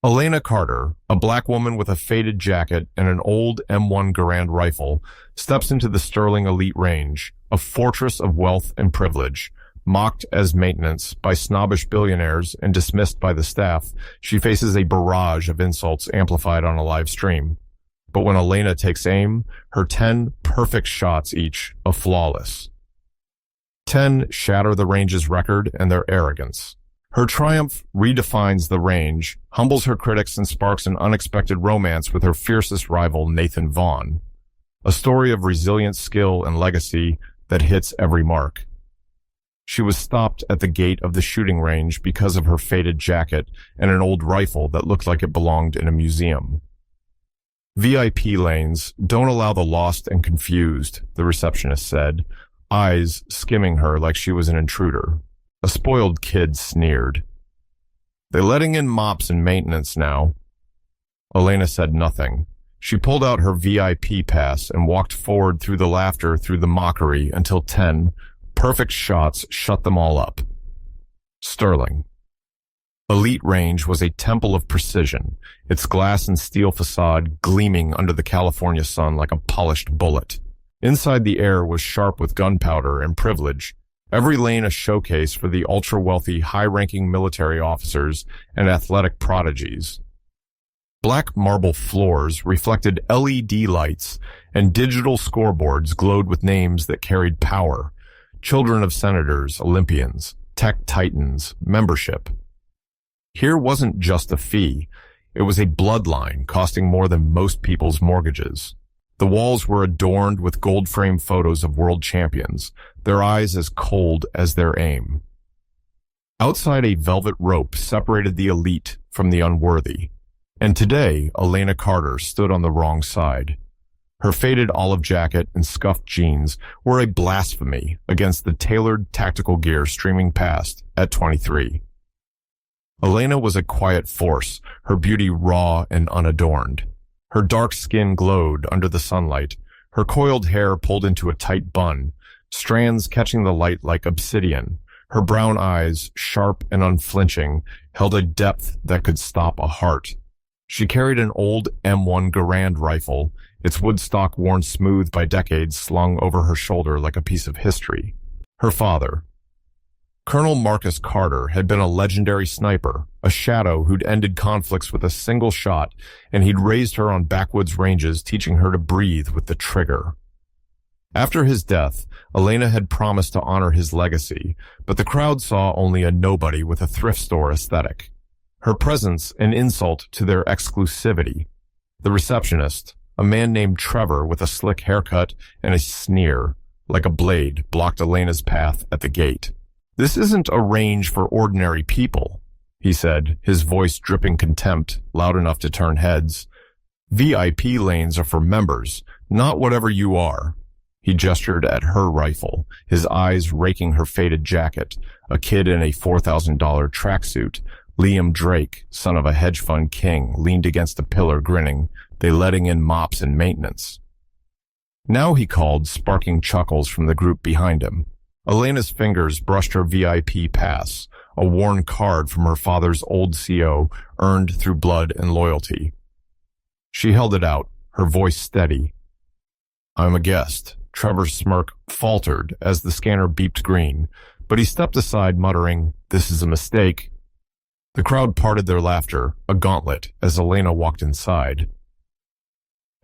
Elena Carter, a black woman with a faded jacket and an old M1 Garand rifle, steps into the Sterling Elite Range, a fortress of wealth and privilege. Mocked as maintenance by snobbish billionaires and dismissed by the staff, she faces a barrage of insults amplified on a live stream. But when Elena takes aim, her 10 perfect shots each are flawless. 10 shatter the range's record and their arrogance. Her triumph redefines the range, humbles her critics, and sparks an unexpected romance with her fiercest rival, Nathan Vaughn. A story of resilient skill and legacy that hits every mark. She was stopped at the gate of the shooting range because of her faded jacket and an old rifle that looked like it belonged in a museum. VIP lanes don't allow the lost and confused, the receptionist said, eyes skimming her like she was an intruder. A spoiled kid sneered. They're letting in mops and maintenance now. Elena said nothing. She pulled out her VIP pass and walked forward through the laughter, through the mockery, until 10 perfect shots shut them all up. Sterling. Elite Range was a temple of precision, its glass and steel facade gleaming under the California sun like a polished bullet. Inside, the air was sharp with gunpowder and privilege, every lane a showcase for the ultra-wealthy, high-ranking military officers and athletic prodigies. Black marble floors reflected LED lights, and digital scoreboards glowed with names that carried power. Children of senators, Olympians, tech titans, membership. Here wasn't just a fee. It was a bloodline costing more than most people's mortgages. The walls were adorned with gold-frame photos of world champions, their eyes as cold as their aim. Outside, a velvet rope separated the elite from the unworthy. And today, Elena Carter stood on the wrong side. Her faded olive jacket and scuffed jeans were a blasphemy against the tailored tactical gear streaming past at 23. Elena was a quiet force, her beauty raw and unadorned. Her dark skin glowed under the sunlight, her coiled hair pulled into a tight bun, strands catching the light like obsidian. Her brown eyes, sharp and unflinching, held a depth that could stop a heart. She carried an old M1 Garand rifle, its wood stock worn smooth by decades slung over her shoulder like a piece of history. Her father, Colonel Marcus Carter, had been a legendary sniper, a shadow who'd ended conflicts with a single shot, and he'd raised her on backwoods ranges, teaching her to breathe with the trigger. After his death, Elena had promised to honor his legacy, but the crowd saw only a nobody with a thrift store aesthetic. Her presence an insult to their exclusivity. The receptionist, a man named Trevor with a slick haircut and a sneer, like a blade, blocked Elena's path at the gate. "This isn't a range for ordinary people," he said, his voice dripping contempt, loud enough to turn heads. "VIP lanes are for members, not whatever you are." He gestured at her rifle, his eyes raking her faded jacket, a kid in a $4,000 tracksuit. Liam Drake, son of a hedge fund king, leaned against a pillar grinning, they letting in mops and maintenance. "Now," he called, sparking chuckles from the group behind him. Elena's fingers brushed her VIP pass, a worn card from her father's old CO, earned through blood and loyalty. She held it out, her voice steady. "I'm a guest." Trevor's smirk faltered as the scanner beeped green, but he stepped aside, muttering, "This is a mistake." The crowd parted their laughter, a gauntlet, as Elena walked inside.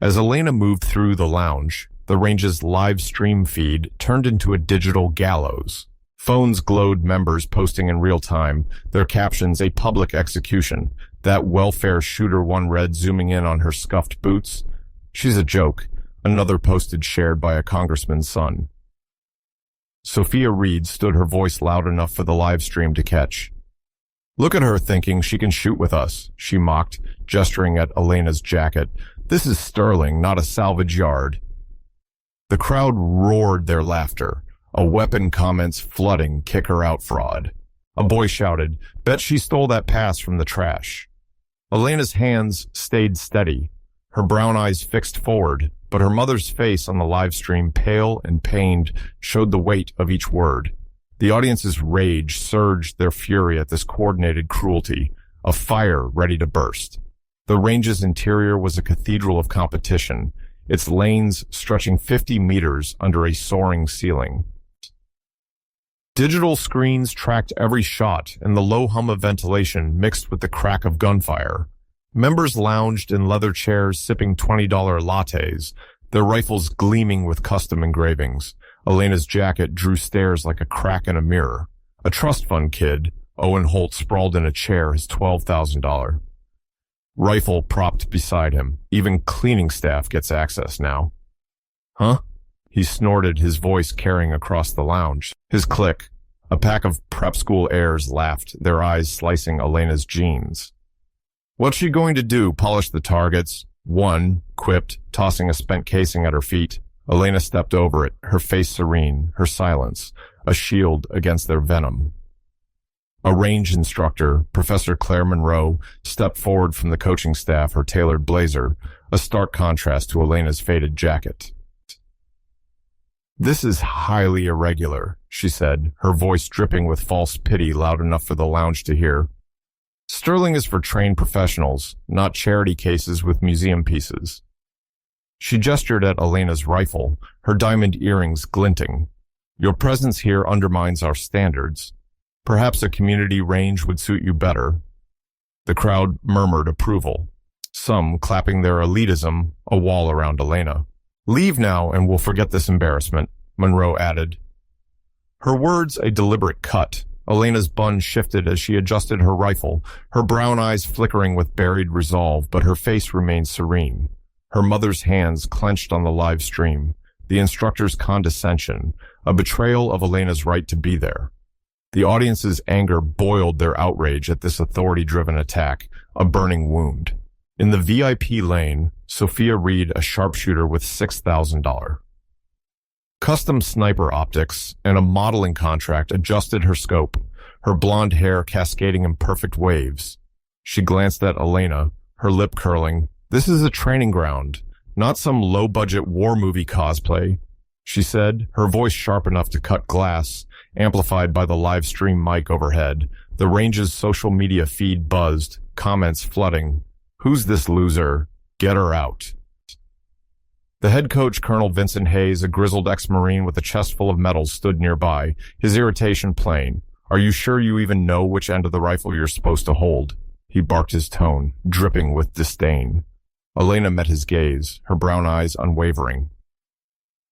As Elena moved through the lounge, the range's live stream feed turned into a digital gallows. Phones glowed, members posting in real time, their captions a public execution. That welfare shooter, one read, zooming in on her scuffed boots. "She's a joke," another posted, shared by a congressman's son. Sophia Reed stood, her voice loud enough for the live stream to catch. "Look at her thinking she can shoot with us," she mocked, gesturing at Elena's jacket. "This is Sterling, not a salvage yard." The crowd roared their laughter, a weapon comments flooding kick her out fraud. A boy shouted, "Bet she stole that pass from the trash." Elena's hands stayed steady, her brown eyes fixed forward, but her mother's face on the live stream, pale and pained, showed the weight of each word. The audience's rage surged, their fury at this coordinated cruelty, a fire ready to burst. The range's interior was a cathedral of competition, its lanes stretching 50 meters under a soaring ceiling. Digital screens tracked every shot, and the low hum of ventilation mixed with the crack of gunfire. Members lounged in leather chairs sipping $20 lattes, their rifles gleaming with custom engravings. Elena's jacket drew stares like a crack in a mirror. A trust fund kid, Owen Holt, sprawled in a chair, his $12,000 rifle propped beside him. Even cleaning staff gets access now. Huh? He snorted, his voice carrying across the lounge. His clique. A pack of prep school heirs laughed, their eyes slicing Elena's jeans. What's she going to do, polish the targets? One quipped, tossing a spent casing at her feet. Elena stepped over it, her face serene, her silence, a shield against their venom. A range instructor, Professor Claire Monroe, stepped forward from the coaching staff, her tailored blazer, a stark contrast to Elena's faded jacket. This is highly irregular, she said, her voice dripping with false pity loud enough for the lounge to hear. Sterling is for trained professionals, not charity cases with museum pieces. She gestured at Elena's rifle, her diamond earrings glinting. Your presence here undermines our standards. Perhaps a community range would suit you better. The crowd murmured approval, some clapping their elitism a wall around Elena. Leave now and we'll forget this embarrassment, Monroe added. Her words a deliberate cut. Elena's bun shifted as she adjusted her rifle, her brown eyes flickering with buried resolve, but her face remained serene. Her mother's hands clenched on the live stream, the instructor's condescension, a betrayal of Elena's right to be there. The audience's anger boiled their outrage at this authority-driven attack, a burning wound. In the VIP lane, Sophia Reed, a sharpshooter with $6,000 custom sniper optics and a modeling contract, adjusted her scope, her blonde hair cascading in perfect waves. She glanced at Elena, her lip curling. This is a training ground, not some low-budget war movie cosplay, she said, her voice sharp enough to cut glass, amplified by the live stream mic overhead. The range's social media feed buzzed, comments flooding. Who's this loser? Get her out. The head coach, Colonel Vincent Hayes, a grizzled ex-Marine with a chest full of medals, stood nearby, his irritation plain. Are you sure you even know which end of the rifle you're supposed to hold? He barked, his tone dripping with disdain. Elena met his gaze, her brown eyes unwavering.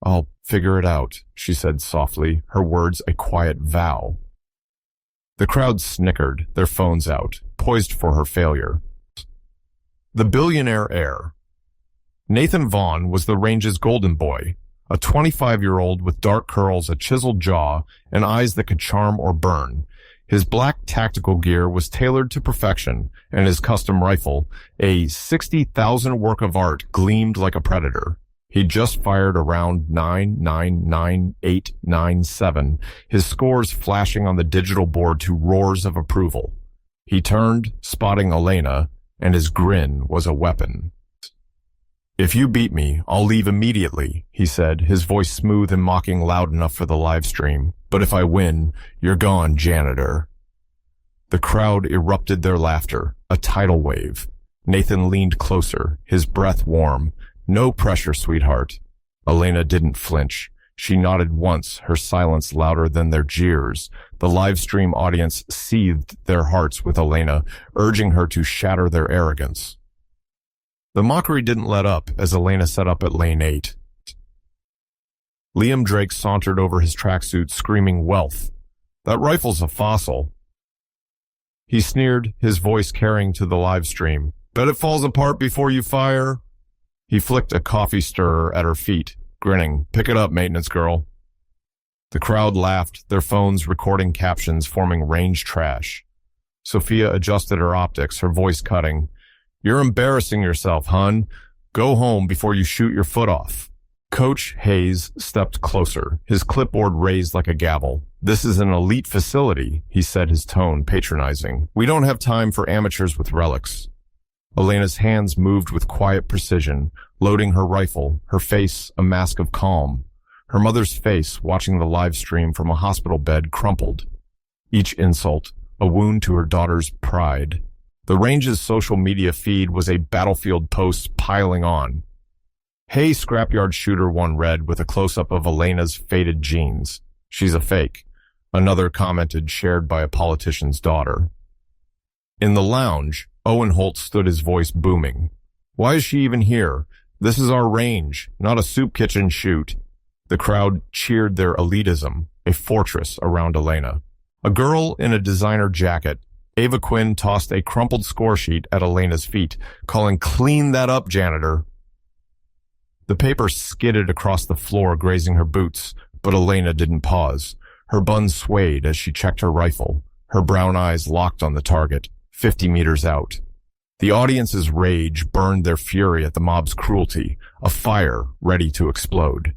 I'll figure it out, she said softly, her words a quiet vow. The crowd snickered, their phones out, poised for her failure. The billionaire heir. Nathan Vaughn was the range's golden boy, a 25-year-old with dark curls, a chiseled jaw, and eyes that could charm or burn. His black tactical gear was tailored to perfection, and his custom rifle, a 60,000 work of art, gleamed like a predator. He'd just fired around 9,99897, his scores flashing on the digital board to roars of approval. He turned, spotting Elena, and his grin was a weapon. If you beat me, I'll leave immediately, he said, his voice smooth and mocking loud enough for the live stream. But if I win, you're gone, janitor. The crowd erupted their laughter, a tidal wave. Nathan leaned closer, his breath warm. No pressure, sweetheart. Elena didn't flinch. She nodded once, her silence louder than their jeers. The live stream audience seethed their hearts with Elena, urging her to shatter their arrogance. The mockery didn't let up as Elena set up at lane 8. Liam Drake sauntered over his tracksuit, screaming wealth. That rifle's a fossil. He sneered, his voice carrying to the live stream. Bet it falls apart before you fire. He flicked a coffee stirrer at her feet, grinning. Pick it up, maintenance girl. The crowd laughed, their phones recording captions forming range trash. Sophia adjusted her optics, her voice cutting. You're embarrassing yourself, hun. Go home before you shoot your foot off. Coach Hayes stepped closer, his clipboard raised like a gavel. This is an elite facility, he said, his tone patronizing. We don't have time for amateurs with relics. Elena's hands moved with quiet precision, loading her rifle, her face a mask of calm. Her mother's face, watching the live stream from a hospital bed, crumpled. Each insult, a wound to her daughter's pride. The range's social media feed was a battlefield post piling on. "Hey, Scrapyard Shooter," one read with a close-up of Elena's faded jeans. "She's a fake," another commented, shared by a politician's daughter. In the lounge, Owen Holt stood, his voice booming. "Why is she even here? This is our range, not a soup kitchen shoot." The crowd cheered their elitism, a fortress around Elena. A girl in a designer jacket, Ava Quinn, tossed a crumpled score sheet at Elena's feet, calling, "Clean that up, janitor." The paper skidded across the floor, grazing her boots, but Elena didn't pause. Her buns swayed as she checked her rifle, her brown eyes locked on the target, 50 meters out. The audience's rage burned their fury at the mob's cruelty, a fire ready to explode.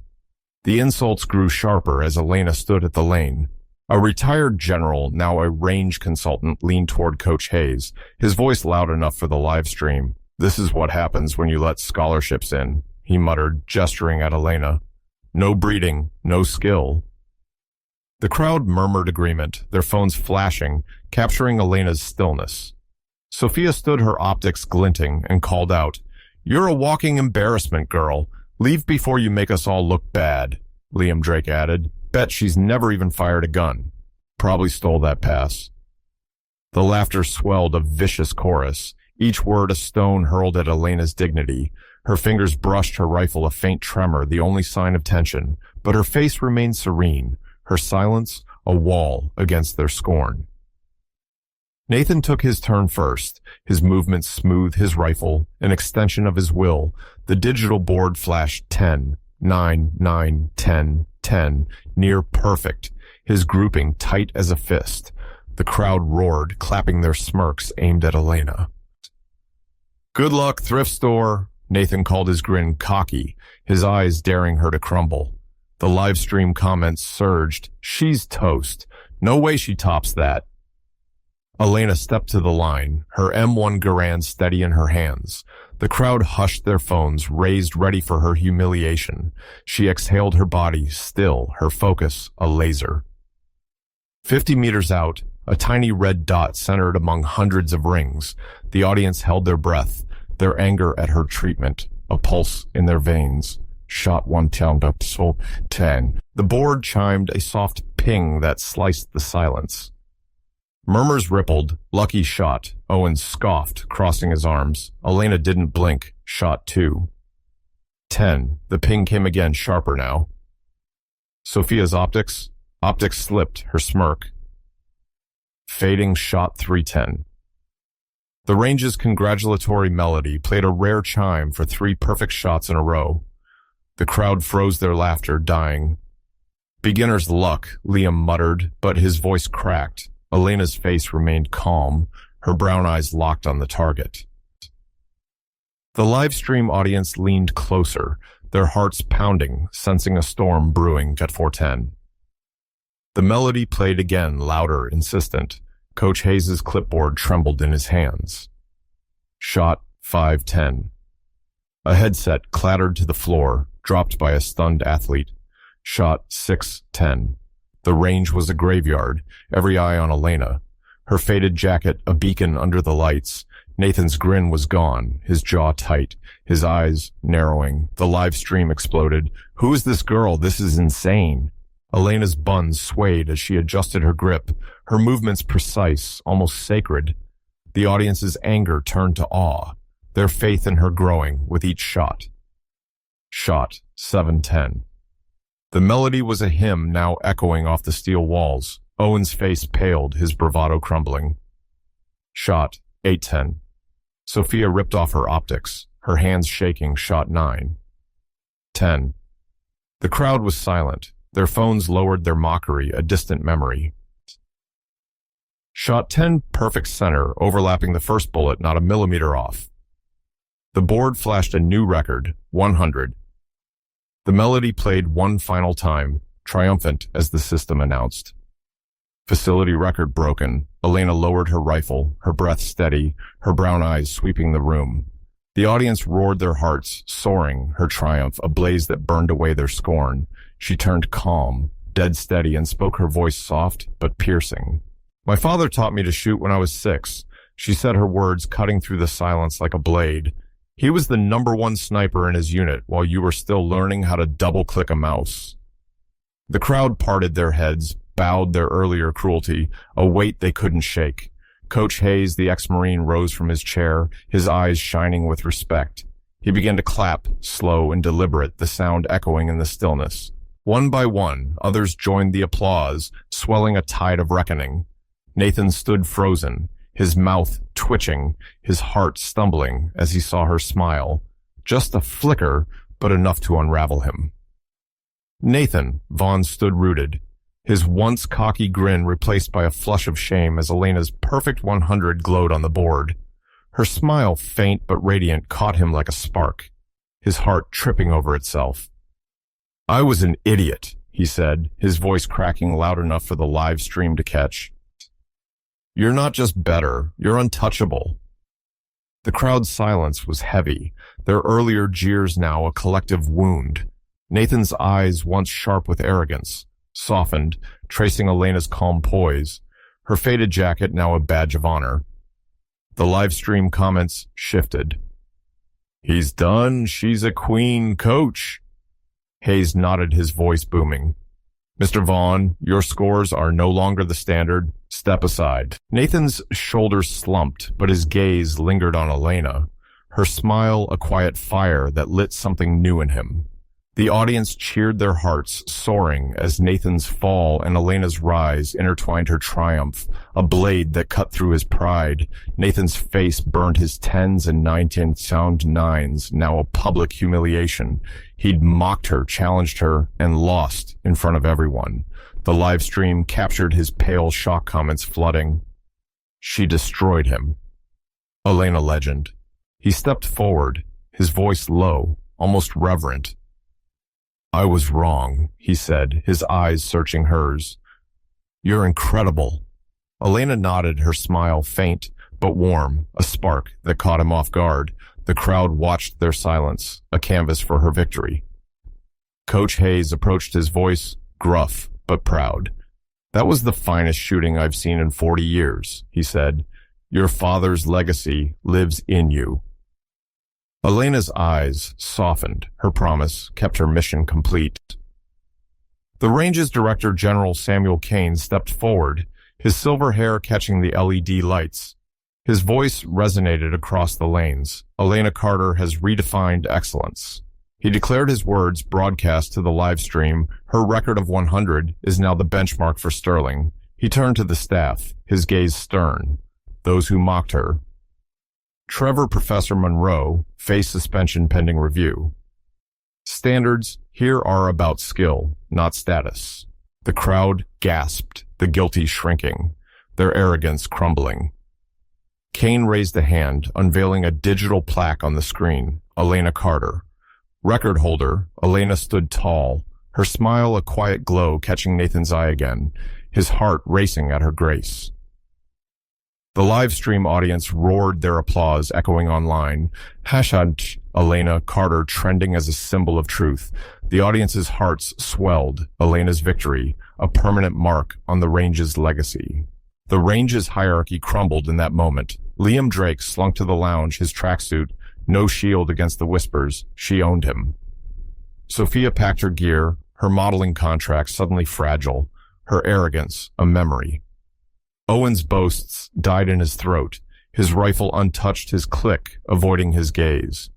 The insults grew sharper as Elena stood at the lane. A retired general, now a range consultant, leaned toward Coach Hayes, his voice loud enough for the live stream. "This is what happens when you let scholarships in," he muttered, gesturing at Elena. "No breeding, no skill." The crowd murmured agreement, their phones flashing, capturing Elena's stillness. Sophia stood, her optics glinting, and called out, "You're a walking embarrassment, girl. Leave before you make us all look bad." Liam Drake added, "Bet she's never even fired a gun. Probably stole that pass." The laughter swelled, a vicious chorus, each word a stone hurled at Elena's dignity. Her fingers brushed her rifle, a faint tremor, the only sign of tension, but her face remained serene, her silence a wall against their scorn. Nathan took his turn first, his movements smooth, his rifle an extension of his will. The digital board flashed 10, 9, 9, 10, 10, near perfect, his grouping tight as a fist. The crowd roared, clapping their smirks aimed at Elena. "Good luck, thrift store," Nathan called, his grin cocky, his eyes daring her to crumble. The live stream comments surged. "She's toast. No way she tops that." Elena stepped to the line, her M1 Garand steady in her hands. The crowd hushed their phones, raised ready for her humiliation. She exhaled, her body still, her focus a laser. 50 meters out, a tiny red dot centered among hundreds of rings. The audience held their breath, their anger at her treatment, a pulse in their veins. "Shot 1 down up, so 10. The board chimed a soft ping that sliced the silence. Murmurs rippled. "Lucky shot," Owen scoffed, crossing his arms. Elena didn't blink. "Shot 2. 10. The ping came again, sharper now. Sophia's optics slipped, her smirk. Fading. Shot 310. The range's congratulatory melody played a rare chime for 3 perfect shots in a row. The crowd froze their laughter, dying. "Beginner's luck," Liam muttered, but his voice cracked. Elena's face remained calm, her brown eyes locked on the target. The live stream audience leaned closer, their hearts pounding, sensing a storm brewing at 410. The melody played again, louder, insistent. Coach Hayes' clipboard trembled in his hands. Shot 510. A headset clattered to the floor, dropped by a stunned athlete. Shot 610. The range was a graveyard, every eye on Elena. Her faded jacket a beacon under the lights. Nathan's grin was gone, his jaw tight, his eyes narrowing. The live stream exploded. "Who is this girl? This is insane." Elena's buns swayed as she adjusted her grip, her movements precise, almost sacred. The audience's anger turned to awe, their faith in her growing with each shot. Shot 710. The melody was a hymn now echoing off the steel walls. Owen's face paled, his bravado crumbling. Shot 810. Sophia ripped off her optics, her hands shaking. Shot 9. 10. The crowd was silent. Their phones lowered their mockery, a distant memory. Shot 10, perfect center, overlapping the first bullet, not a millimeter off. The board flashed a new record, 100. The melody played one final time, triumphant as the system announced. Facility record broken. Elena lowered her rifle, her breath steady, her brown eyes sweeping the room. The audience roared their hearts, soaring, her triumph, a blaze that burned away their scorn. She turned calm, dead steady, and spoke, her voice soft but piercing. "My father taught me to shoot when I was 6. She said her words cutting through the silence like a blade. He was the #1 sniper in his unit while you were still learning how to double-click a mouse. The crowd parted their heads, bowed their earlier cruelty, a weight they couldn't shake. Coach Hayes, the ex-Marine, rose from his chair, his eyes shining with respect. He began to clap, slow and deliberate, the sound echoing in the stillness. One by one, others joined the applause, swelling a tide of reckoning. Nathan stood frozen, his mouth twitching, his heart stumbling as he saw her smile. Just a flicker, but enough to unravel him. Nathan Vaughn stood rooted, his once cocky grin replaced by a flush of shame as Elena's perfect 100 glowed on the board. Her smile, faint but radiant, caught him like a spark, his heart tripping over itself. "I was an idiot," he said, his voice cracking loud enough for the live stream to catch. "You're not just better, you're untouchable." The crowd's silence was heavy, their earlier jeers now a collective wound. Nathan's eyes, once sharp with arrogance, softened, tracing Elena's calm poise, her faded jacket now a badge of honor. The live stream comments shifted. "He's done, she's a queen, coach." Hayes nodded, his voice booming. "Mr. Vaughn, your scores are no longer the standard. Step aside." Nathan's shoulders slumped, but his gaze lingered on Elena, her smile a quiet fire that lit something new in him. The audience cheered, their hearts soaring as Nathan's fall and Elena's rise intertwined her triumph, a blade that cut through his pride. Nathan's face burned his 10s and 19s, now a public humiliation. He'd mocked her, challenged her, and lost in front of everyone. The live stream captured his pale shock comments flooding. She destroyed him. Elena legend. He stepped forward, his voice low, almost reverent. "I was wrong," he said, his eyes searching hers. "You're incredible." Elena nodded, her smile faint but warm, a spark that caught him off guard. The crowd watched their silence, a canvas for her victory. Coach Hayes approached, his voice gruff but proud. "That was the finest shooting I've seen in 40 years, he said. "Your father's legacy lives in you." Elena's eyes softened. Her promise kept her mission complete. The range's Director General Samuel Kane stepped forward, his silver hair catching the LED lights. His voice resonated across the lanes. "Elena Carter has redefined excellence." He declared, his words broadcast to the live stream. Her record of 100 is now the benchmark for Sterling. He turned to the staff, his gaze stern. Those who mocked her. Trevor Professor Monroe faced suspension pending review. Standards here are about skill, not status. The crowd gasped, the guilty shrinking, their arrogance crumbling. Kane raised a hand, unveiling a digital plaque on the screen. Elena Carter. Record holder, Elena stood tall, her smile a quiet glow catching Nathan's eye again, his heart racing at her grace. The live stream audience roared, their applause echoing online. Hashtag Elena Carter trending as a symbol of truth. The audience's hearts swelled. Elena's victory, a permanent mark on the range's legacy. The range's hierarchy crumbled in that moment. Liam Drake slunk to the lounge, his tracksuit, no shield against the whispers. She owned him. Sophia packed her gear, her modeling contract suddenly fragile, her arrogance a memory. Owen's boasts died in his throat, his rifle untouched, his click avoiding his gaze.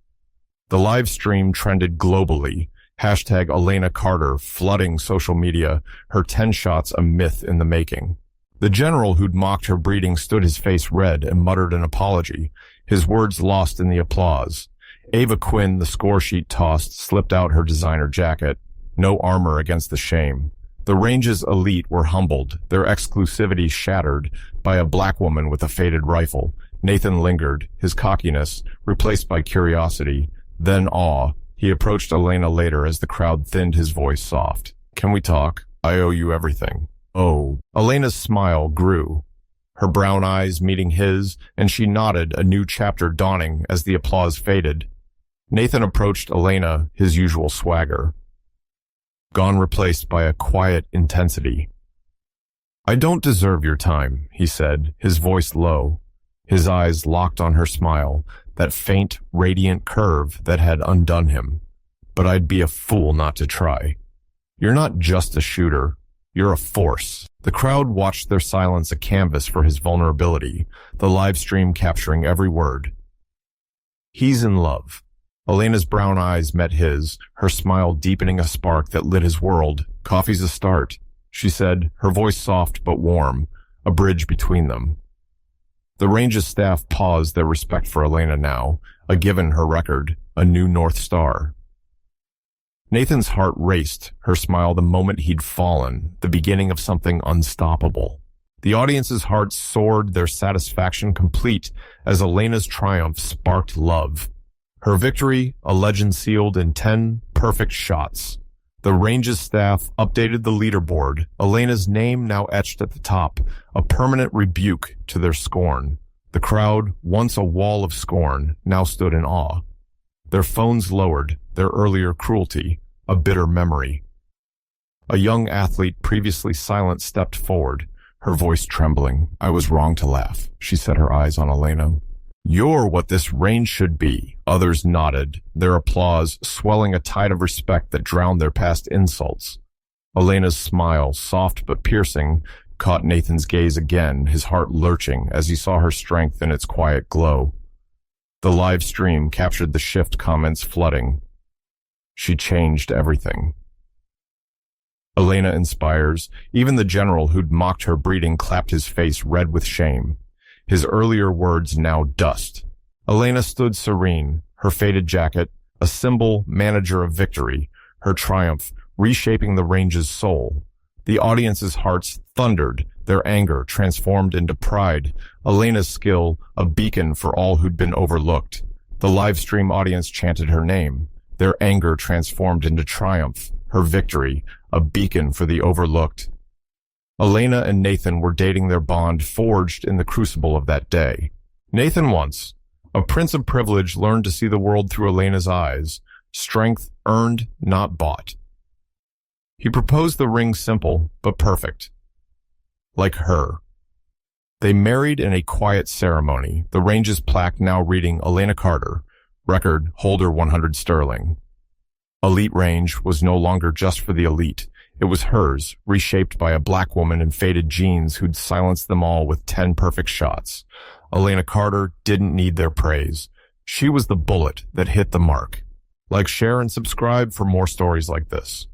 The live stream trended globally, hashtag Elena Carter flooding social media, her 10 shots a myth in the making. The general who'd mocked her breeding stood, his face red, and muttered an apology, his words lost in the applause. Ava Quinn, the score sheet tossed, slipped out her designer jacket. No armor against the shame. The range's elite were humbled, their exclusivity shattered by a black woman with a faded rifle. Nathan lingered, his cockiness replaced by curiosity, then awe. He approached Elena later as the crowd thinned, his voice soft. "Can we talk? I owe you everything." "Oh." Elena's smile grew, her brown eyes meeting his, and she nodded, a new chapter dawning as the applause faded. Nathan approached Elena, his usual swagger, gone replaced by a quiet intensity. "I don't deserve your time," he said, his voice low. His eyes locked on her smile, that faint, radiant curve that had undone him. But I'd be a fool not to try. You're not just a shooter. You're a force. The crowd watched their silence a canvas for his vulnerability, the live stream capturing every word. He's in love. Elena's brown eyes met his, her smile deepening a spark that lit his world. Coffee's a start, she said, her voice soft but warm, a bridge between them. The range's staff paused their respect for Elena now, a given her record, a new North Star. Nathan's heart raced, her smile the moment he'd fallen, the beginning of something unstoppable. The audience's hearts soared, their satisfaction complete, as Elena's triumph sparked love. Her victory, a legend sealed in 10 perfect shots. The range's staff updated the leaderboard, Elena's name now etched at the top, a permanent rebuke to their scorn. The crowd, once a wall of scorn, now stood in awe. Their phones lowered, their earlier cruelty, a bitter memory. A young athlete previously silent stepped forward, her voice trembling. I was wrong to laugh, she set her eyes on Elena. You're what this range should be. Others nodded, their applause swelling a tide of respect that drowned their past insults. Elena's smile, soft but piercing, caught Nathan's gaze again, his heart lurching as he saw her strength in its quiet glow. The live stream captured the shift comments flooding. She changed everything. Elena inspires. Even the general who'd mocked her breeding clapped his face red with shame. His earlier words now dust. Elena stood serene, her faded jacket, a symbol manager of victory, her triumph reshaping the range's soul. The audience's hearts thundered, their anger transformed into pride, Elena's skill a beacon for all who'd been overlooked. The live stream audience chanted her name, their anger transformed into triumph, her victory a beacon for the overlooked. Elena and Nathan were dating their bond forged in the crucible of that day. Nathan once, a prince of privilege, learned to see the world through Elena's eyes, strength earned, not bought. He proposed the ring simple, but perfect. Like her. They married in a quiet ceremony, the range's plaque now reading Elena Carter, record holder 100 sterling. Elite range was no longer just for the elite. It was hers, reshaped by a black woman in faded jeans who'd silenced them all with 10 perfect shots. Elena Carter didn't need their praise. She was the bullet that hit the mark. Like, share, and subscribe for more stories like this.